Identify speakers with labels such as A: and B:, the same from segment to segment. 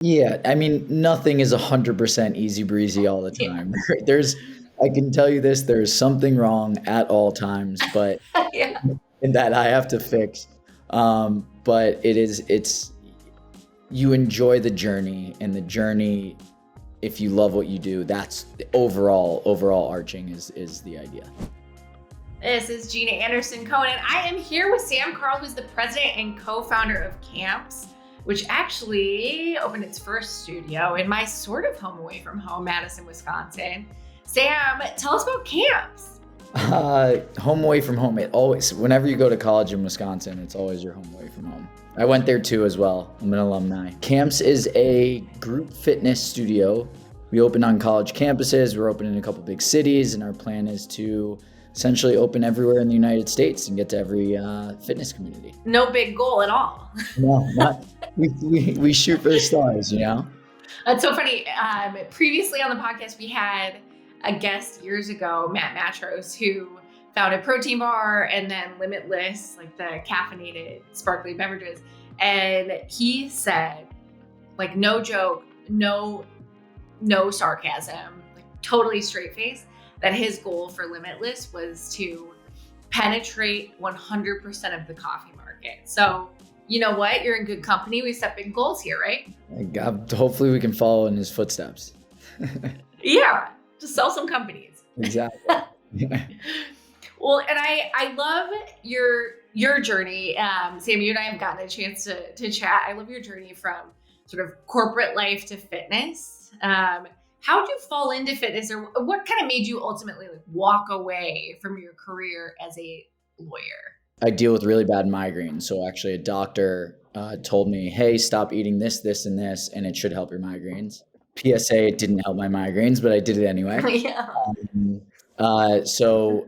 A: Yeah, I mean, nothing is 100% easy breezy all the
B: Yeah.
A: time. There's I can tell you this, there's something wrong at all times, but
B: Yeah.
A: and that I have to fix. But it's you enjoy the journey, and the journey, if you love what you do, that's the overall arching is the idea.
B: This is Gina Anderson Cohen, and I am here with Sam Karl, who's the president and co-founder of Kamps, which actually opened its first studio in my sort of home away from home, Madison, Wisconsin. Sam, tell us about Kamps.
A: Home away from home. It always, whenever you go to college in Wisconsin, it's always your home away from home. I went there too as well. I'm an alumni. Camps is a group fitness studio. We open on college campuses. We're open in a couple big cities, and our plan is to essentially open everywhere in the United States and get to every fitness community.
B: No big goal at all.
A: No, not we shoot for the stars, you know.
B: That's so funny. Previously on the podcast, we had a guest years ago, Matt Matros, who founded Protein Bar and then Limitless, like the caffeinated sparkling beverages. And he said, like, no joke, no sarcasm, like totally straight face, that his goal for Limitless was to penetrate 100% of the coffee market. So, you know what? You're in good company. We set big goals here, right?
A: Hopefully, we can follow in his footsteps.
B: Yeah, just sell some companies.
A: Exactly.
B: Well, and I love your journey. Sam, you and I have gotten a chance to chat. I love your journey from sort of corporate life to fitness. How did you fall into fitness, or what kind of made you ultimately like walk away from your career as a lawyer?
A: I deal with really bad migraines. So actually, a doctor told me, "Hey, stop eating this, this, and this, and it should help your migraines." PSA: it didn't help my migraines, but I did it anyway.
B: Yeah.
A: So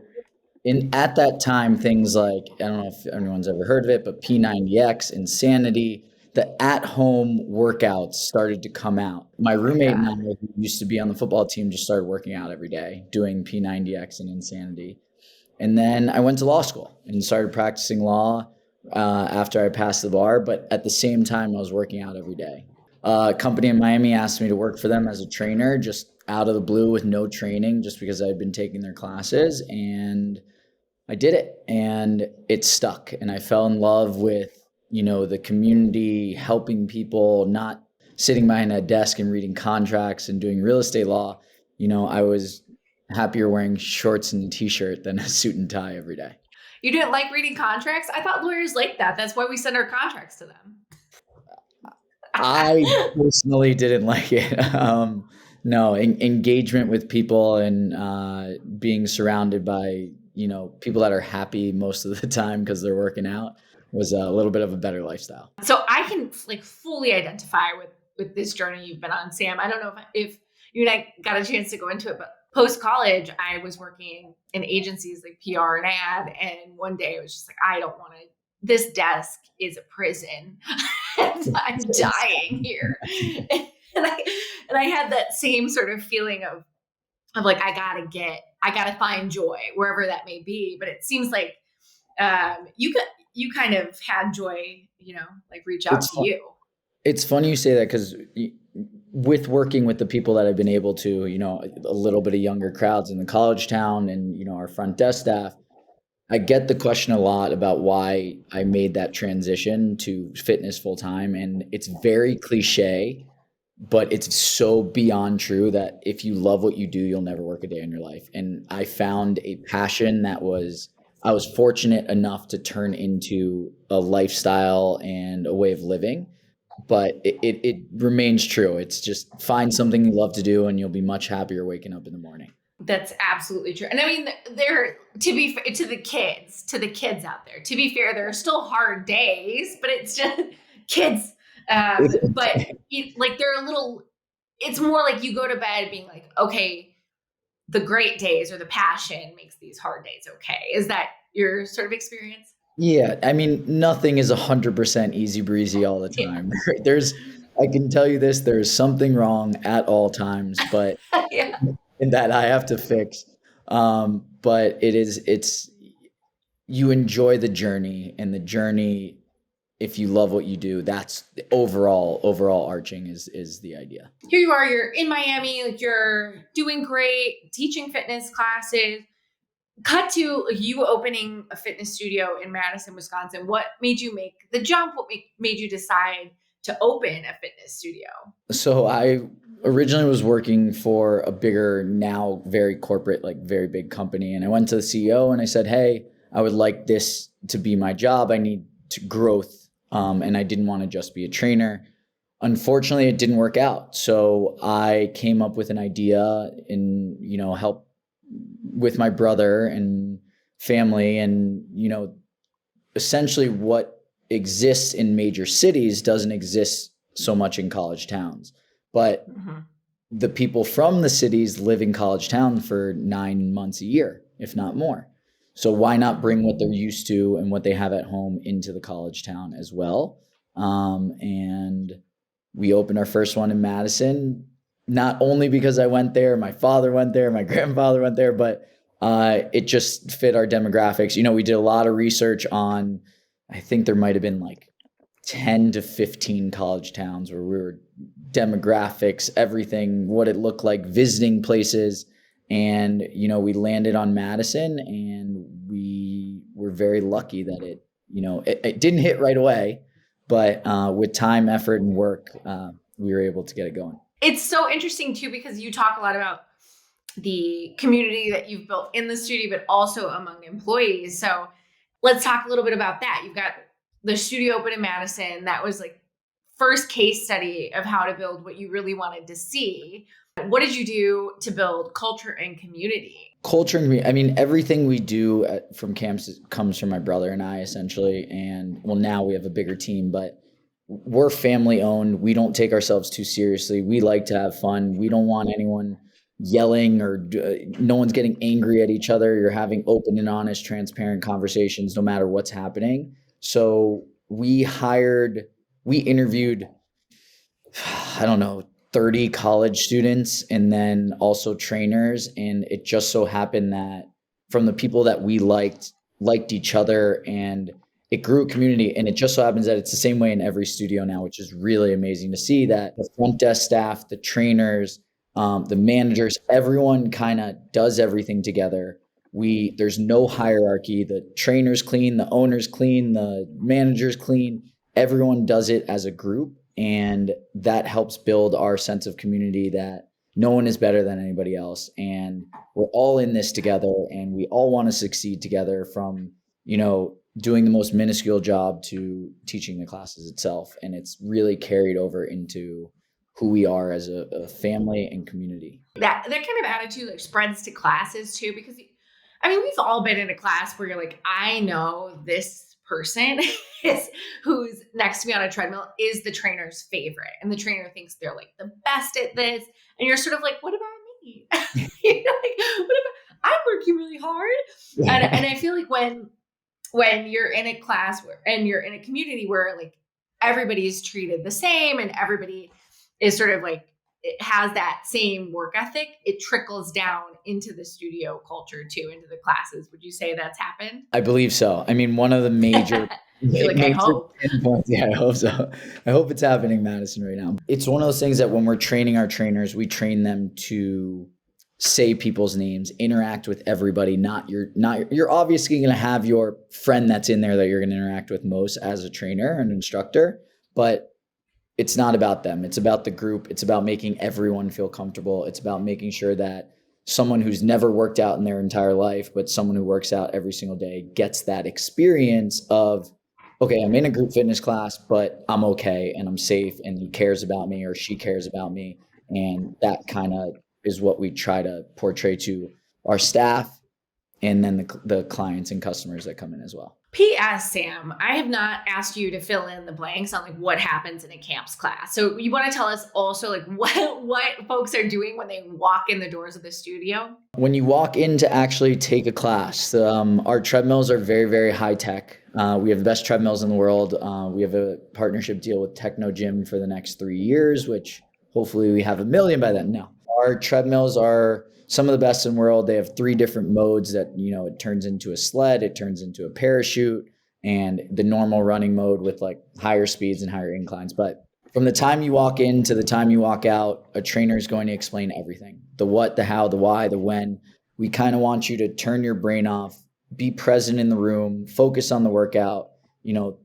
A: in at that time, things like, I don't know if anyone's ever heard of it, but P90X, Insanity, the at-home workouts started to come out. My
B: Oh my
A: roommate and I,
B: God.
A: who used to be on the football team, just started working out every day, doing P90X and Insanity. And then I went to law school and started practicing law after I passed the bar. But at the same time, I was working out every day. A company in Miami asked me to work for them as a trainer, just out of the blue with no training, just because I had been taking their classes. And I did it, and it stuck. And I fell in love with, the community, helping people, not sitting behind a desk and reading contracts and doing real estate law. I was happier wearing shorts and a t-shirt than a suit and tie every day.
B: You didn't like reading contracts? I thought lawyers like that. That's why we send our contracts to them.
A: I personally didn't like it. No, engagement with people and being surrounded by, people that are happy most of the time because they're working out was a little bit of a better lifestyle.
B: So I can like fully identify with this journey you've been on, Sam. I don't know if you and I got a chance to go into it, but post college, I was working in agencies like PR and ad, and one day I was just like, I don't want to. This desk is a prison, and I'm dying here. And I had that same sort of feeling of like I gotta find joy wherever that may be. But it seems like you kind of had joy, like reach out
A: It's
B: to you.
A: It's funny you say that because with working with the people that I've been able to, a little bit of younger crowds in the college town and, our front desk staff, I get the question a lot about why I made that transition to fitness full time. And it's very cliche, but it's so beyond true that if you love what you do, you'll never work a day in your life. And I found a passion I was fortunate enough to turn into a lifestyle and a way of living, but it remains true. It's just find something you love to do and you'll be much happier waking up in the morning.
B: That's absolutely true. And I mean, there to the kids out there. To be fair, there are still hard days, but it's just kids. But like they're a little. It's more like you go to bed being like, okay, the great days or the passion makes these hard days okay. Is that your sort of experience?
A: Yeah, I mean, nothing is 100% easy breezy all the
B: Yeah.
A: time. I can tell you this, there's something wrong at all times, but
B: Yeah.
A: and that I have to fix. But you enjoy the journey, and the journey, if you love what you do, that's the overall arching is the idea.
B: Here you are, you're in Miami, like you're doing great, teaching fitness classes. Cut to you opening a fitness studio in Madison, Wisconsin. What made you make the jump? What made you decide to open a fitness studio?
A: So I originally was working for a bigger, now very corporate, like very big company. And I went to the CEO and I said, hey, I would like this to be my job. I need to growth. And I didn't want to just be a trainer. Unfortunately, it didn't work out. So I came up with an idea and, help with my brother and family. And, essentially what exists in major cities doesn't exist so much in college towns. But the people from the cities live in college town for 9 months a year, if not more. So why not bring what they're used to and what they have at home into the college town as well? And we opened our first one in Madison, not only because I went there, my father went there, my grandfather went there, but it just fit our demographics. We did a lot of research on, I think there might have been like 10 to 15 college towns where we were demographics, everything, what it looked like, visiting places. And, we landed on Madison and we were very lucky that it didn't hit right away, but with time, effort, and work, we were able to get it going.
B: It's so interesting too, because you talk a lot about the community that you've built in the studio, but also among employees. So let's talk a little bit about that. You've got the studio open in Madison. That was like first case study of how to build what you really wanted to see. What did you do to build culture and community?
A: Culture and community. I mean, everything we do from Kamps comes from my brother and I, essentially. And well, now we have a bigger team, but we're family owned. We don't take ourselves too seriously. We like to have fun. We don't want anyone yelling or no one's getting angry at each other. You're having open and honest, transparent conversations no matter what's happening. So we interviewed, I don't know, 30 college students and then also trainers. And it just so happened that from the people that we liked each other, and it grew a community. And it just so happens that it's the same way in every studio now, which is really amazing to see, that the front desk staff, the trainers, the managers, everyone kind of does everything together. There's no hierarchy. The trainers clean, the owners clean, the managers clean. Everyone does it as a group. And that helps build our sense of community, that no one is better than anybody else. And we're all in this together and we all want to succeed together, from, doing the most minuscule job to teaching the classes itself. And it's really carried over into who we are as a family and community.
B: That kind of attitude like spreads to classes too, because we've all been in a class where you're like, I know this person who's next to me on a treadmill is the trainer's favorite, and the trainer thinks they're like the best at this, and you're sort of like, what about me? What about, I'm working really hard. And I feel like when you're in a class and you're in a community where like everybody is treated the same and everybody is sort of like, it has that same work ethic, it trickles down into the studio culture too, into the classes. Would you say that's happened?
A: I believe so. I mean, one of the major,
B: I hope.
A: Yeah, I hope so. I hope it's happening in Madison right now. It's one of those things that when we're training our trainers, we train them to say people's names, interact with everybody. You're obviously going to have your friend that's in there that you're going to interact with most as a trainer and instructor, but it's not about them. It's about the group. It's about making everyone feel comfortable. It's about making sure that someone who's never worked out in their entire life, but someone who works out every single day, gets that experience of, okay, I'm in a group fitness class, but I'm okay and I'm safe, and he cares about me or she cares about me. And that kind of is what we try to portray to our staff and then the clients and customers that come in as well.
B: P.S. Sam, I have not asked you to fill in the blanks on like what happens in a Kamps class. So you want to tell us also like what folks are doing when they walk in the doors of the studio?
A: When you walk in to actually take a class, our treadmills are very, very high tech. We have the best treadmills in the world. We have a partnership deal with Techno Gym for the next 3 years, which hopefully we have 1 million by then. No, our treadmills are some of the best in the world. They have 3 different modes that, it turns into a sled, it turns into a parachute, and the normal running mode with like higher speeds and higher inclines. But from the time you walk in to the time you walk out, a trainer is going to explain everything: the what, the how, the why, the when. We kind of want you to turn your brain off, be present in the room, focus on the workout. You know,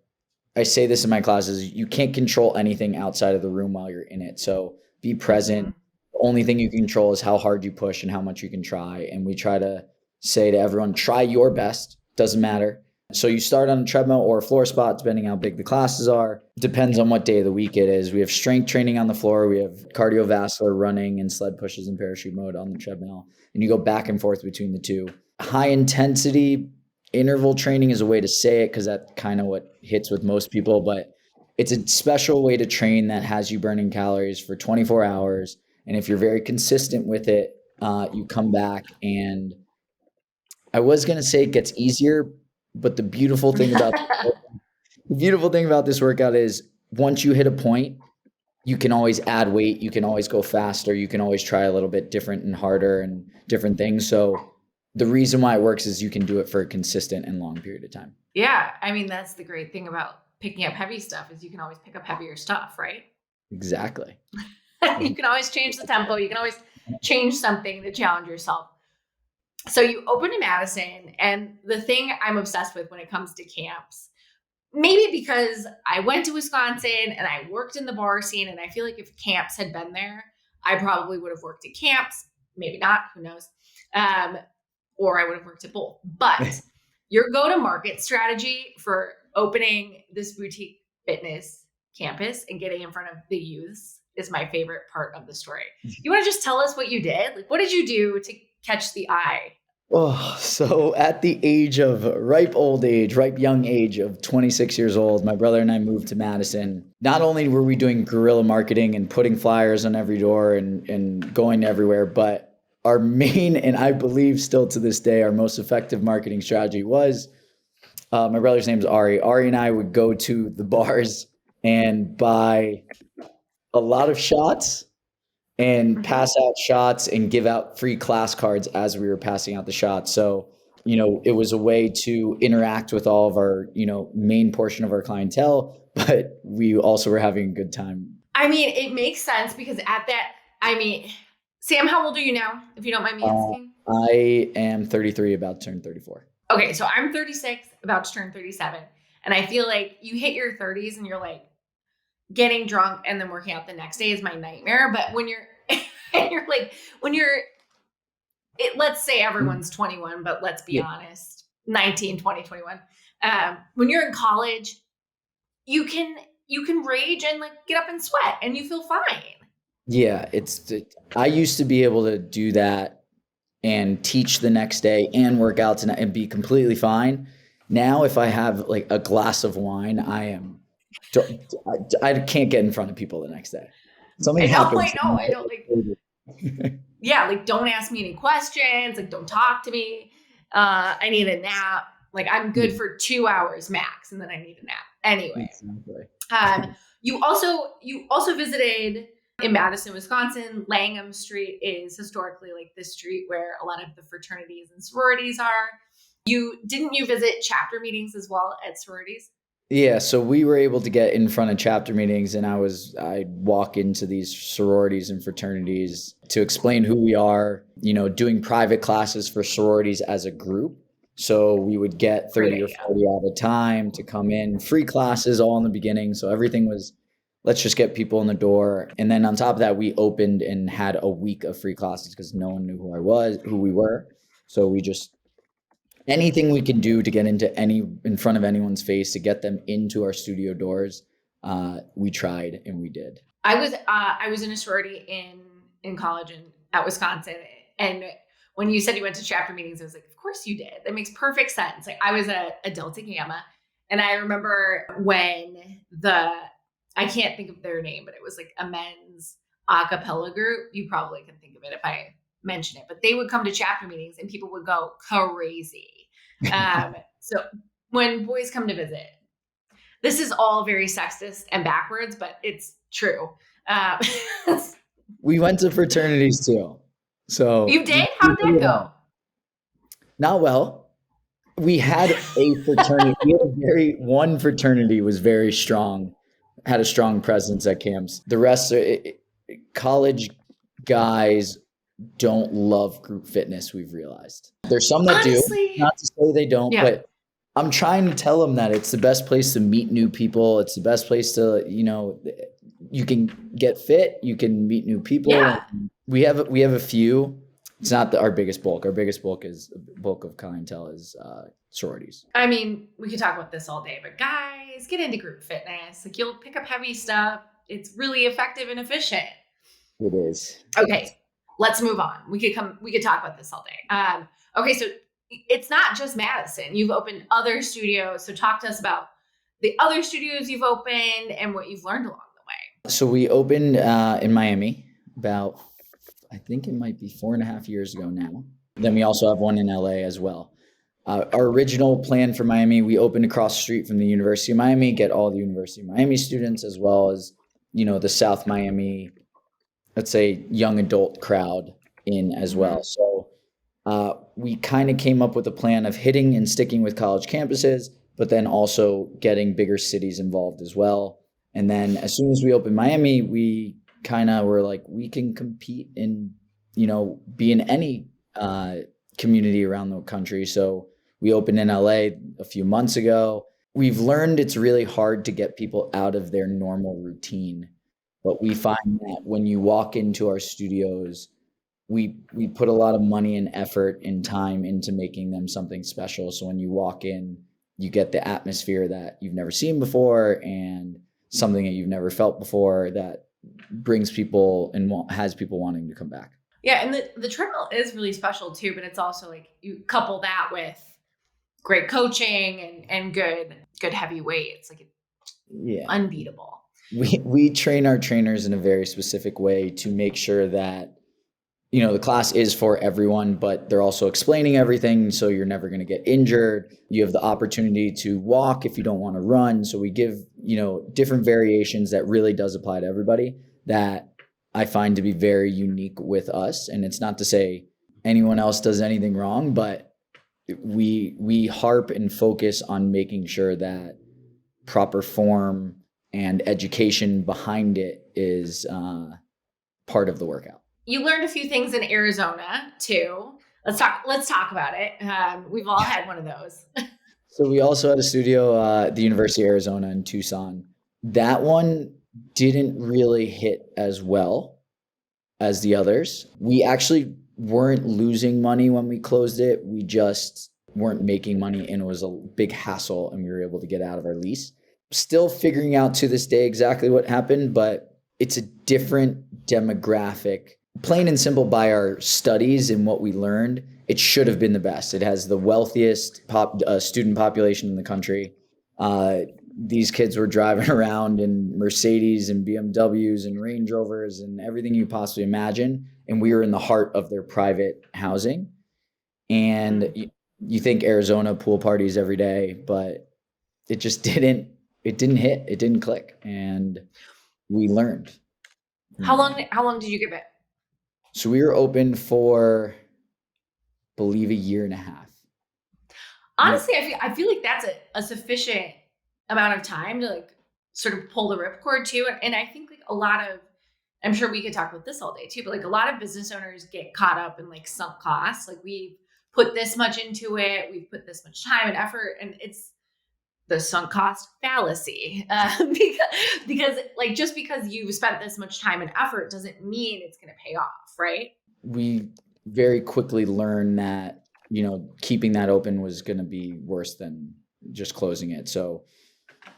A: I say this in my classes: you can't control anything outside of the room while you're in it. So be present.
B: Mhm.
A: The only thing you can control is how hard you push and how much you can try. And we try to say to everyone, try your best. Doesn't matter. So you start on a treadmill or a floor spot, depending how big the classes are. Depends on what day of the week it is. We have strength training on the floor. We have cardiovascular running and sled pushes and parachute mode on the treadmill. And you go back and forth between the two. High intensity interval training is a way to say it because that's kind of what hits with most people. But it's a special way to train that has you burning calories for 24 hours. And if you're very consistent with it, you come back, and I was going to say it gets easier, but the beautiful thing about this workout is once you hit a point, you can always add weight, you can always go faster, you can always try a little bit different and harder and different things. So the reason why it works is you can do it for a consistent and long period of time.
B: Yeah, I mean, that's the great thing about picking up heavy stuff is you can always pick up heavier stuff, right?
A: Exactly.
B: You can always change the tempo. You can always change something to challenge yourself. So you opened in Madison, and the thing I'm obsessed with when it comes to Kamps, maybe because I went to Wisconsin and I worked in the bar scene, and I feel like if Kamps had been there, I probably would have worked at Kamps. Maybe not, who knows? Or I would have worked at both. But your go-to-market strategy for opening this boutique fitness campus and getting in front of the youths is my favorite part of the story. You want to just tell us what you did? Like, what did you do to catch the eye?
A: Oh, so at the age of ripe young age of 26 years old, my brother and I moved to Madison. Not only were we doing guerrilla marketing and putting flyers on every door and going everywhere, but our main, and I believe still to this day, our most effective marketing strategy was my brother's name is Ari. Ari and I would go to the bars and buy a lot of shots and pass out shots and give out free class cards as we were passing out the shots. So, it was a way to interact with all of our, main portion of our clientele, but we also were having a good time.
B: I mean, it makes sense because Sam, how old are you now, if you don't mind me asking?
A: I am 33, about to turn 34.
B: Okay, so I'm 36, about to turn 37. And I feel like you hit your 30s and you're like, getting drunk and then working out the next day is my nightmare. But when you're, let's say everyone's 21, but let's be honest, 19, 20, 21. When you're in college, you can rage and like get up and sweat and you feel fine.
A: Yeah, I used to be able to do that and teach the next day and work out and be completely fine. Now, if I have like a glass of wine, I can't get in front of people the next day. Something happens.
B: I don't like. Yeah, like don't ask me any questions. Like don't talk to me. I need a nap. Like I'm good for 2 hours max, and then I need a nap. Anyway,
A: Exactly.
B: you also visited in Madison, Wisconsin. Langham Street is historically like the street where a lot of the fraternities and sororities are. You visit chapter meetings as well at sororities?
A: Yeah, so we were able to get in front of chapter meetings, and I'd walk into these sororities and fraternities to explain who we are, doing private classes for sororities as a group. So we would get 30 or 40 at a time to come in, free classes all in the beginning. So everything was, let's just get people in the door. And then on top of that, we opened and had a week of free classes because no one knew who we were. So we just, anything we can do to get in front of anyone's face, to get them into our studio doors, we tried and we did.
B: I was in a sorority in college and at Wisconsin, and when you said you went to chapter meetings, I was like, of course you did. That makes perfect sense. Like I was a Delta Gamma, and I remember when I can't think of their name, but it was like a men's a cappella group. You probably can think of it if I mention it, but they would come to chapter meetings and people would go crazy. So when boys come to visit, this is all very sexist and backwards, but it's true.
A: We went to fraternities too. So
B: you did? How did that go?
A: Not well. We had a fraternity. We had one fraternity was very strong, had a strong presence at camps. The rest are college guys don't love group fitness, we've realized. There's some that do,
B: Honestly,
A: not to say they don't,
B: yeah.
A: but I'm trying to tell them that it's the best place to meet new people. It's the best place to, you can get fit, you can meet new people.
B: Yeah.
A: We have a few. It's not our biggest bulk. Our biggest bulk of clientele is sororities.
B: I mean, we could talk about this all day, but guys, get into group fitness. Like you'll pick up heavy stuff. It's really effective and efficient.
A: It is.
B: Okay, let's move on. We could talk about this all day. Okay, so it's not just Madison. You've opened other studios. So talk to us about the other studios you've opened and what you've learned along the way.
A: So we opened in Miami about, I think it might be 4.5 years ago now. Then we also have one in LA as well. Our original plan for Miami, we opened across the street from the University of Miami, get all the University of Miami students as well as, the South Miami, let's say, young adult crowd in as well. So we kind of came up with a plan of hitting and sticking with college campuses, but then also getting bigger cities involved as well. And then as soon as we opened Miami, we kind of were like, we can compete in, be in any community around the country. So we opened in LA a few months ago. We've learned it's really hard to get people out of their normal routine. But we find that when you walk into our studios, we put a lot of money and effort and time into making them something special. So when you walk in, you get the atmosphere that you've never seen before and something that you've never felt before that brings people and has people wanting to come back.
B: Yeah, and the treadmill is really special too, but it's also like you couple that with great coaching and good heavy weights. Like it's unbeatable.
A: We train our trainers in a very specific way to make sure that the class is for everyone, but they're also explaining everything, so you're never going to get injured. You have the opportunity to walk if you don't want to run. So we give different variations that really does apply to everybody that I find to be very unique with us. And it's not to say anyone else does anything wrong, but we harp and focus on making sure that proper form and education behind it is part of the workout.
B: You learned a few things in Arizona too. Let's talk about it. We've all had one of those.
A: So we also had a studio at the University of Arizona in Tucson. That one didn't really hit as well as the others. We actually weren't losing money when we closed it. We just weren't making money, and it was a big hassle, and we were able to get out of our lease. Still figuring out to this day exactly what happened, but it's a different demographic. Plain and simple, by our studies and what we learned, it should have been the best. It has the wealthiest student population in the country. These kids were driving around in Mercedes and BMWs and Range Rovers and everything you possibly imagine. And we were in the heart of their private housing. And you think Arizona pool parties every day, but it just didn't hit. It didn't click. And we learned.
B: How long did you give it?
A: So we were open for, I believe, 1.5 years.
B: Honestly, I feel like that's a sufficient amount of time to like sort of pull the ripcord too. And I think like I'm sure we could talk about this all day too, but like a lot of business owners get caught up in like sunk costs. Like we've put this much into it, we've put this much time and effort, and it's the sunk cost fallacy. Because like just because you've spent this much time and effort doesn't mean it's going to pay off, right?
A: We very quickly learned that, keeping that open was going to be worse than just closing it. So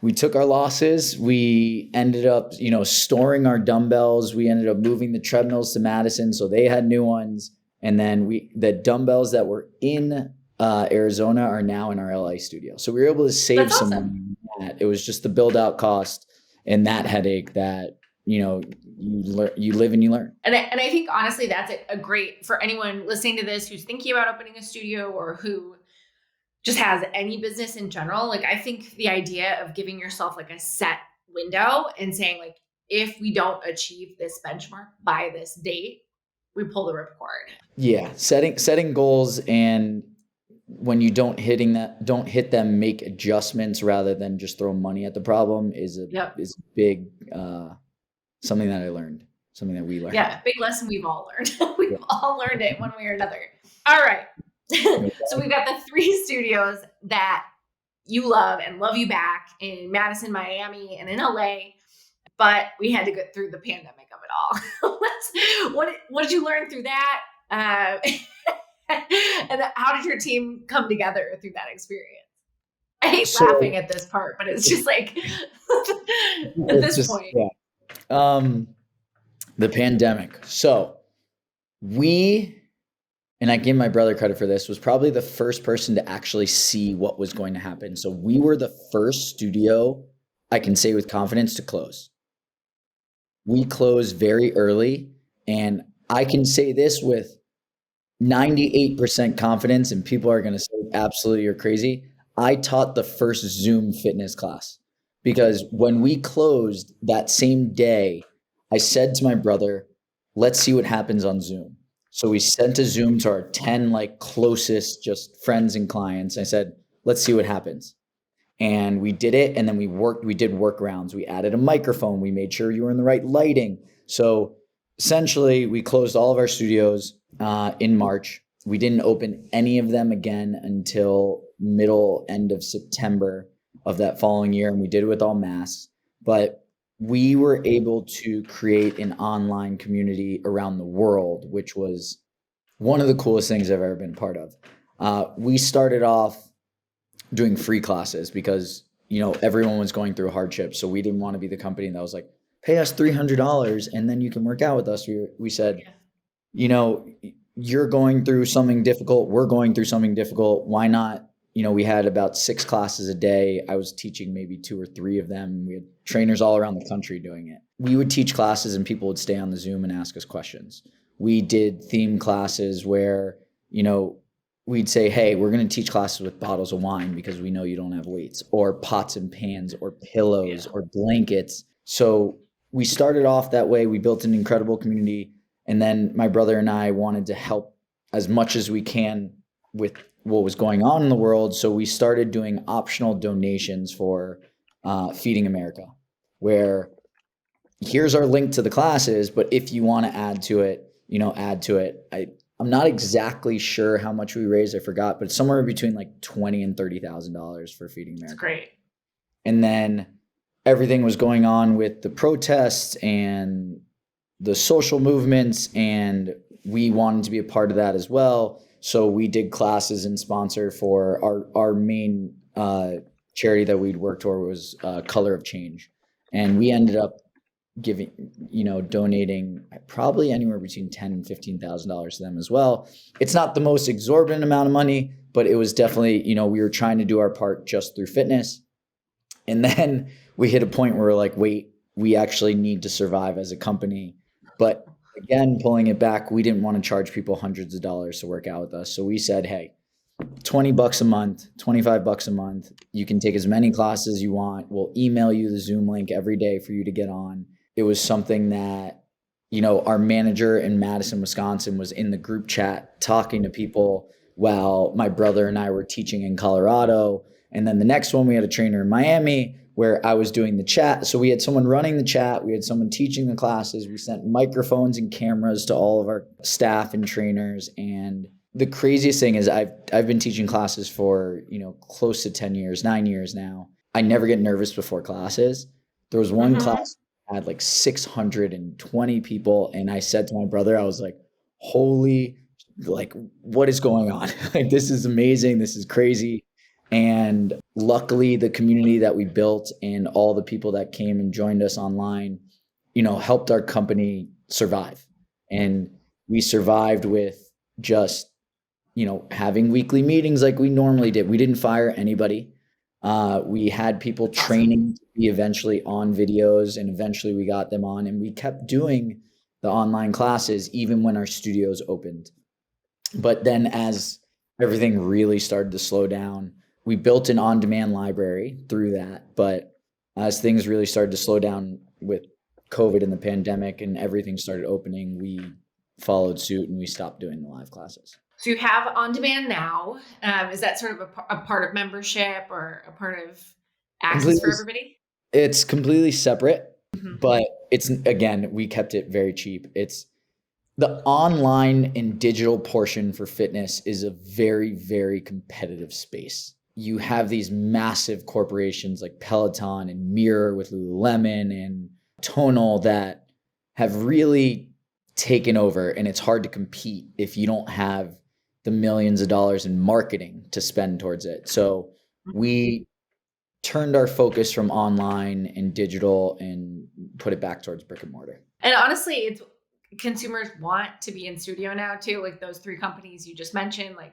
A: we took our losses. We ended up, storing our dumbbells. We ended up moving the treadmills to Madison, so they had new ones. And then the dumbbells that were in Arizona are now in our LA studio. So we were able to save some money on that. It was just the build out cost and that headache that, you live and you learn.
B: And I think honestly, that's a great for anyone listening to this who's thinking about opening a studio or who just has any business in general. Like I think the idea of giving yourself like a set window and saying like, if we don't achieve this benchmark by this date, we pull the ripcord.
A: Yeah. Setting goals and when you don't hit them, make adjustments rather than just throw money at the problem is a
B: Yep.
A: is a big something that I learned, something that we learned.
B: Yeah, big lesson we've all learned. We've
A: Yeah.
B: all learned it one way or another. All right. So we've got the 3 studios that you love and love you back in Madison, Miami, and in LA, but we had to get through the pandemic of it all. What did you learn through that? And how did your team come together through that experience? I hate
A: So
B: laughing at this part, but it's just like at
A: it's
B: this
A: just
B: point.
A: yeah. Um, the pandemic. So we and I give my brother credit for this, was probably the first person to actually see what was going to happen. So we were the first studio, I can say with confidence, to close. We closed very early, and I can say this with 98% confidence, and people are going to say absolutely you're crazy. I taught the first Zoom fitness class because when we closed that same day, I said to my brother, let's see what happens on Zoom. So we sent a Zoom to our 10 like closest just friends and clients. I said, let's see what happens. And we did it, and then we did workarounds. We added a microphone, we made sure you were in the right lighting. So essentially we closed all of our studios in March. We didn't open any of them again until middle end of September of that following year, and we did it with all masks. But we were able to create an online community around the world, which was one of the coolest things I've ever been a part of. We started off doing free classes because everyone was going through a hardship, so we didn't want to be the company that was like, pay us $300 and then you can work out with us. We said, you're going through something difficult, we're going through something difficult, why not? We had about 6 classes a day. I was teaching maybe 2 or 3 of them. We had trainers all around the country doing it. We would teach classes and people would stay on the Zoom and ask us questions. We did theme classes where we'd say, hey, we're going to teach classes with bottles of wine because we know you don't have weights, or pots and pans, or pillows, or blankets. So we started off that way. We built an incredible community. And then my brother and I wanted to help as much as we can with what was going on in the world. So we started doing optional donations for Feeding America, where here's our link to the classes, but if you want to add to it, add to it. I'm not exactly sure how much we raised. I forgot, but it's somewhere between like $20,000 and $30,000 for Feeding America.
B: That's great.
A: And then everything was going on with the protests and the social movements, and we wanted to be a part of that as well. So we did classes and sponsor for our main charity that we'd worked for was Color of Change, and we ended up donating probably anywhere between $10,000 and $15,000 to them as well. It's not the most exorbitant amount of money, but it was definitely, we were trying to do our part just through fitness. And then we hit a point where we're like, wait, we actually need to survive as a company. But again, pulling it back, we didn't want to charge people hundreds of dollars to work out with us. So we said, hey, $20 a month, $25 a month. You can take as many classes as you want. We'll email you the Zoom link every day for you to get on. It was something that, our manager in Madison, Wisconsin was in the group chat talking to people while my brother and I were teaching in Colorado. And then the next one, we had a trainer in Miami where I was doing the chat. So we had someone running the chat. We had someone teaching the classes. We sent microphones and cameras to all of our staff and trainers. And the craziest thing is I've been teaching classes for, close to 10 years, 9 years now. I never get nervous before classes. There was one class had like 620 people. And I said to my brother, I was like, holy, like, what is going on? Like, this is amazing. This is crazy. And luckily the community that we built and all the people that came and joined us online, helped our company survive. And we survived with just, having weekly meetings like we normally did. We didn't fire anybody. We had people training to be eventually on videos, and eventually we got them on, and we kept doing the online classes even when our studios opened. But then as everything really started to slow down, we built an on-demand library through that. But as things really started to slow down with COVID and the pandemic and everything started opening, we followed suit and we stopped doing the live classes.
B: So you have on demand now. Is that sort of a part of membership or a part of access for
A: Completely,
B: everybody?
A: it's completely separate,
B: Mhm.
A: but it's, again, we kept it very cheap. It's the online and digital portion for fitness is a very, very competitive space. You have these massive corporations like Peloton and Mirror with Lululemon and Tonal that have really taken over, and it's hard to compete if you don't have the millions of dollars in marketing to spend towards it. So we turned our focus from online and digital and put it back towards brick and mortar.
B: And honestly, it's consumers want to be in studio now too. Like those three companies you just mentioned, like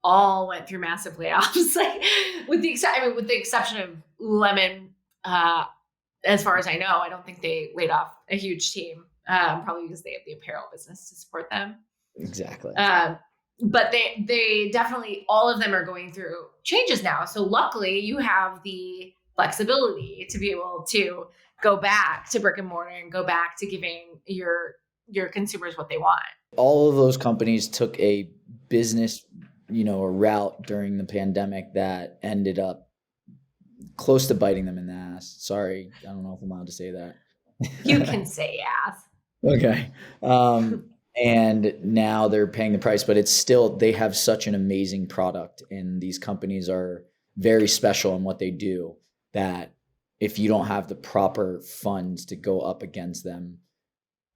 B: all went through massive layoffs. Like with the exception of Lemon, as far as I know, I don't think they laid off a huge team. Probably because they have the apparel business to support them.
A: Exactly.
B: But they definitely, all of them are going through changes now. So luckily, you have the flexibility to be able to go back to brick and mortar and go back to giving your consumers what they want.
A: All of those companies took a business, a route during the pandemic that ended up close to biting them in the ass. Sorry, I don't know if I'm allowed to say that.
B: You can say yes.
A: Okay. And now they're paying the price, but it's still, they have such an amazing product, and these companies are very special in what they do, that if you don't have the proper funds to go up against them,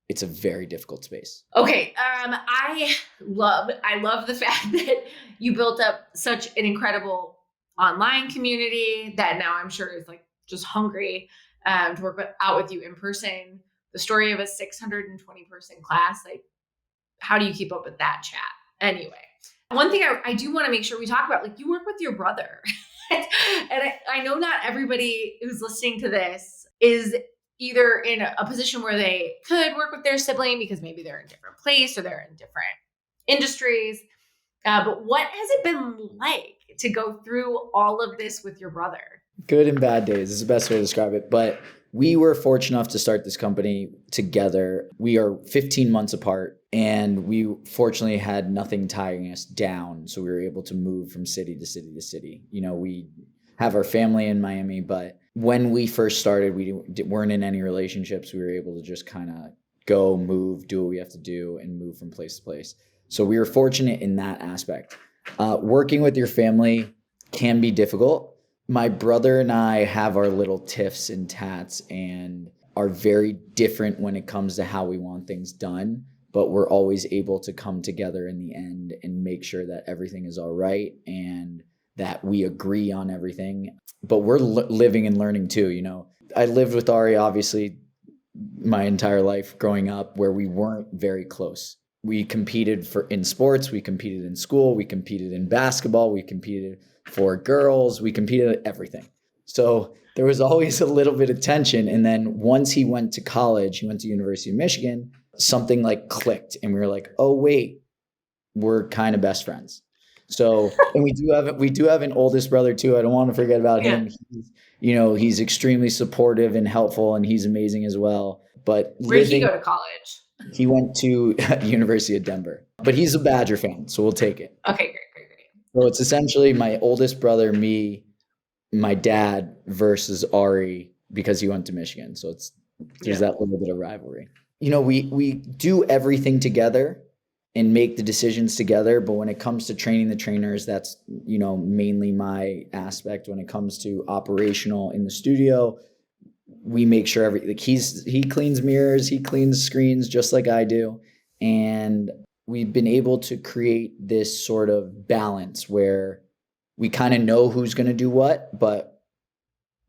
A: it's a very difficult space.
B: Okay. I love the fact that you built up such an incredible online community that now I'm sure is like just hungry to out with you in person. The story of a 620 person class, like how do you keep up with that chat? Anyway, one thing I do want to make sure we talk about, like you work with your brother. And I know not everybody who's listening to this is either in a position where they could work with their sibling because maybe they're in a different place or they're in different industries. But what has it been like to go through all of this with your brother?
A: Good and bad days is the best way to describe it. But we were fortunate enough to start this company together. We are 15 months apart, and we fortunately had nothing tying us down. So we were able to move from city to city to city. We have our family in Miami, but when we first started, we weren't in any relationships. We were able to just kind of go, move, do what we have to do, and move from place to place. So we were fortunate in that aspect. Working with your family can be difficult. My brother and I have our little tiffs and tats and are very different when it comes to how we want things done, but we're always able to come together in the end and make sure that everything is all right and that we agree on everything. But we're living and learning too. I lived with Ari, obviously, my entire life growing up, where we weren't very close. We competed in sports, we competed in school, we competed in basketball, we competed for girls, we competed at everything. So there was always a little bit of tension. And then once he went to college, he went to University of Michigan, something like clicked, and we were like, oh wait, we're kind of best friends. So, and we do have an oldest brother too. I don't want to forget about
B: Yeah.
A: him. He's extremely supportive and helpful, and he's amazing as well. But
B: Where did he go to college?
A: he went to University of Denver, but he's a Badger fan, so we'll take it.
B: Okay, great.
A: So it's essentially my oldest brother, me, my dad versus Ari because he went to Michigan. So there's that little bit of rivalry. We do everything together and make the decisions together, but when it comes to training the trainers, that's mainly my aspect. When it comes to operational in the studio, we make sure he cleans mirrors, he cleans screens just like I do. And we've been able to create this sort of balance where we kind of know who's going to do what, but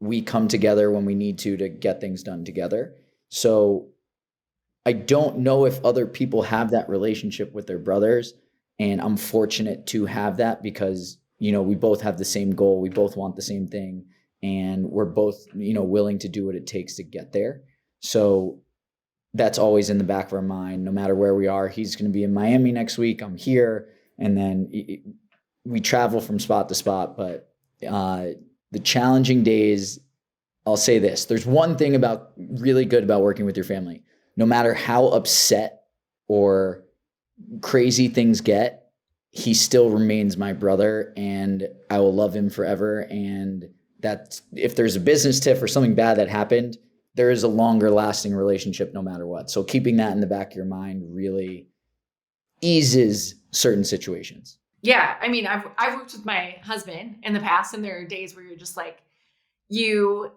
A: we come together when we need to get things done together. So I don't know if other people have that relationship with their brothers. And I'm fortunate to have that because, we both have the same goal. We both want the same thing. And we're both, willing to do what it takes to get there. So that's always in the back of our mind, no matter where we are. He's going to be in Miami next week. I'm here. And then we travel from spot to spot. But the challenging days, I'll say this. There's one thing really good about working with your family. No matter how upset or crazy things get, he still remains my brother and I will love him forever. And that if there's a business tiff or something bad that happened, there is a longer lasting relationship no matter what. So keeping that in the back of your mind really eases certain situations.
B: Yeah. I mean, I've worked with my husband in the past, and there are days where you're just like, you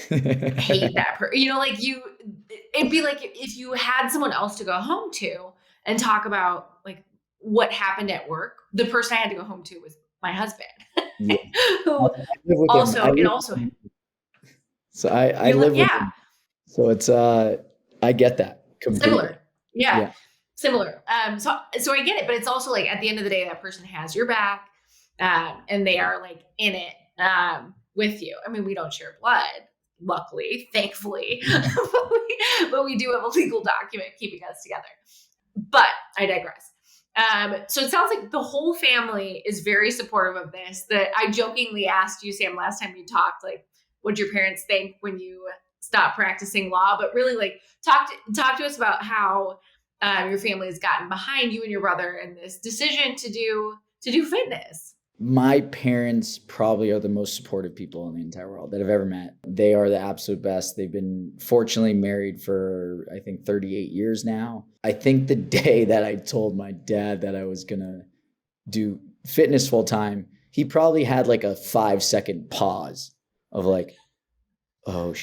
B: hate that person. Like it'd be like if you had someone else to go home to and talk about like what happened at work. The person I had to go home to was my husband,
A: Yeah. I
B: who
A: live with him.
B: also, it also,
A: So I
B: you
A: live with
B: yeah,
A: him. So it's I get that completely.
B: similar. Yeah,
A: Yeah.
B: similar. So I get it, but it's also like at the end of the day, that person has your back, and they are like in it with you. I mean, we don't share blood, luckily, thankfully, but we do have a legal document keeping us together. But I digress. So it sounds like the whole family is very supportive of this. That I jokingly asked you, Sam, last time you talked, like, what'd your parents think when you stopped practicing law? But really, like, talk to us about how your family has gotten behind you and your brother in this decision to do fitness.
A: My parents probably are the most supportive people in the entire world that I've ever met. They are the absolute best. They've been fortunately married for, I think, 38 years now. I think the day that I told my dad that I was going to do fitness full time, he probably had like a 5-second pause of like, oh,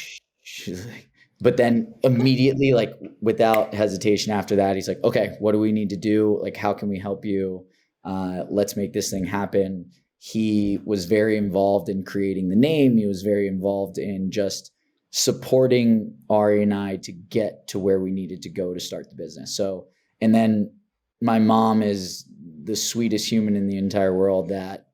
A: but then immediately, like without hesitation after that, he's like, okay, what do we need to do? Like, how can we help you? Let's make this thing happen. He was very involved in creating the name. He was very involved in just supporting Ari and I to get to where we needed to go to start the business. So, and then my mom is the sweetest human in the entire world that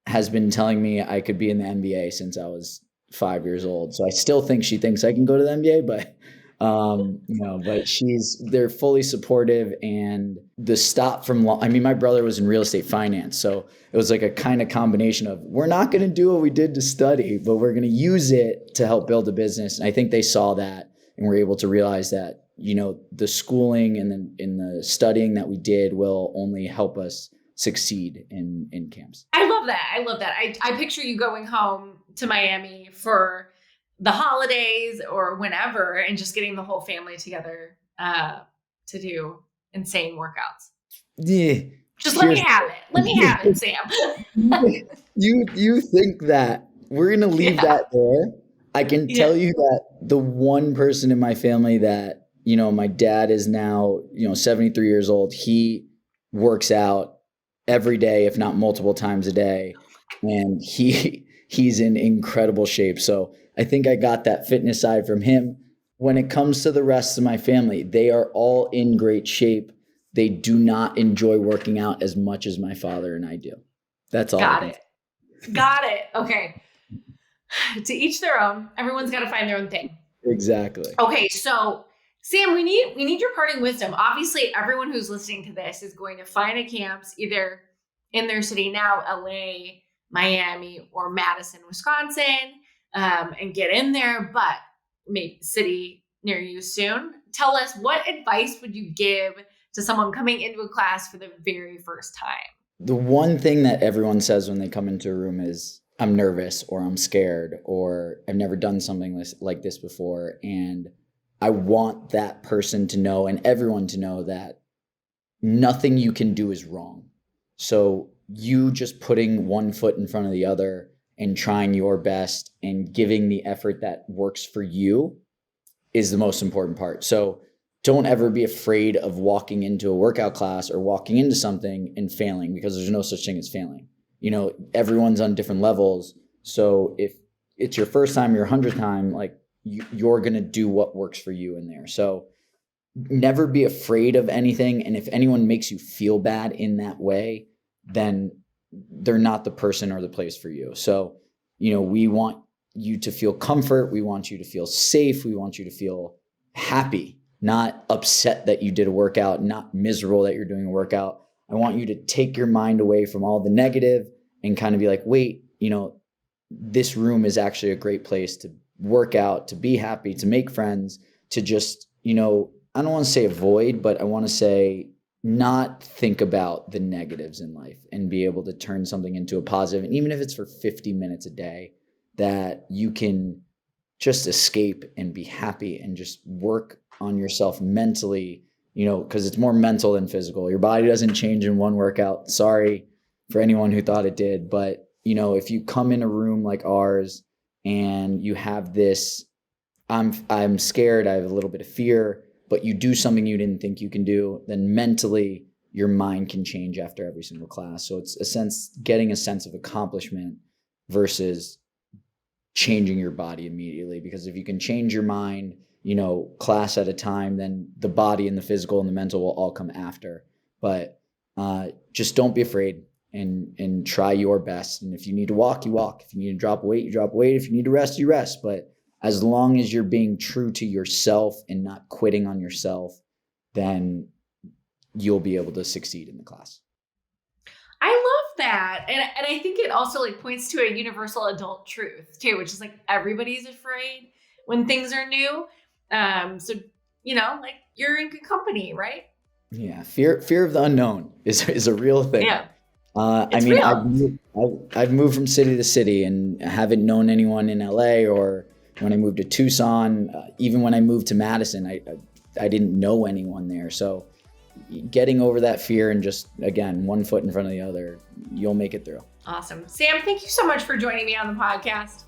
A: has been telling me I could be in the NBA since I was 5 years old. So I still think she thinks I can go to the NBA, but but they're fully supportive. And the stop from law, I mean, my brother was in real estate finance. So it was like a kind of combination of, we're not going to do what we did to study, but we're going to use it to help build a business. And I think they saw that and were able to realize that, the schooling and then in the studying that we did will only help us succeed in Kamps.
B: I love that. I love that. I picture you going home to Miami for the holidays or whenever and just getting the whole family together to do insane workouts.
A: Yeah.
B: Just let me have it. Let me have it, Sam.
A: You think that we're gonna leave that there? I can tell you that the one person in my family that, my dad is now, 73 years old. He works out every day, if not multiple times a day. And he's in incredible shape. So I think I got that fitness side from him. When it comes to the rest of my family, they are all in great shape. They do not enjoy working out as much as my father and I do. That's all.
B: Got it. Okay. To each their own. Everyone's got to find their own thing.
A: Exactly.
B: Okay, so Sam, we need your parting wisdom. Obviously, everyone who's listening to this is going to find a Kamps either in their city now, LA, Miami, or Madison, Wisconsin, and get in there, but maybe city near you soon. Tell us, what advice would you give to someone coming into a class for the very first time?
A: The one thing that everyone says when they come into a room is, I'm nervous, or I'm scared, or I've never done something like this before. And I want that person to know, and everyone to know, that nothing you can do is wrong. So you just putting one foot in front of the other and trying your best and giving the effort that works for you is the most important part. So don't ever be afraid of walking into a workout class or walking into something and failing, because there's no such thing as failing. Everyone's on different levels. So if it's your first time, your 100th time, like you're going to do what works for you in there. So never be afraid of anything. And if anyone makes you feel bad in that way, then they're not the person or the place for you. So, we want you to feel comfort. We want you to feel safe. We want you to feel happy, not upset that you did a workout, not miserable that you're doing a workout. I want you to take your mind away from all the negative and kind of be like, wait, this room is actually a great place to work out, to be happy, to make friends, to just, I don't want to say avoid, but I want to say not think about the negatives in life and be able to turn something into a positive. And even if it's for 50 minutes a day, that you can just escape and be happy and just work on yourself mentally, because it's more mental than physical. Your body doesn't change in one workout. Sorry for anyone who thought it did. But, if you come in a room like ours and you have this, I'm scared, I have a little bit of fear, but you do something you didn't think you can do, then mentally your mind can change after every single class. So it's getting a sense of accomplishment versus changing your body immediately. Because if you can change your mind, class at a time, then the body and the physical and the mental will all come after. But just don't be afraid and try your best. And if you need to walk, you walk. If you need to drop weight, you drop weight. If you need to rest, you rest. But as long as you're being true to yourself and not quitting on yourself, then you'll be able to succeed in the class.
B: I love that. And I think it also like points to a universal adult truth too, which is like everybody's afraid when things are new. So, like you're in good company, right?
A: Yeah. Fear of the unknown is a real thing.
B: Yeah.
A: I mean, I've moved from city to city and haven't known anyone in LA, or when I moved to Tucson, even when I moved to Madison, I didn't know anyone there. So getting over that fear and just, again, one foot in front of the other, you'll make it through.
B: Awesome. Sam, thank you so much for joining me on the podcast.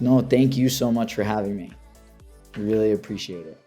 A: No, thank you so much for having me. Really appreciate it.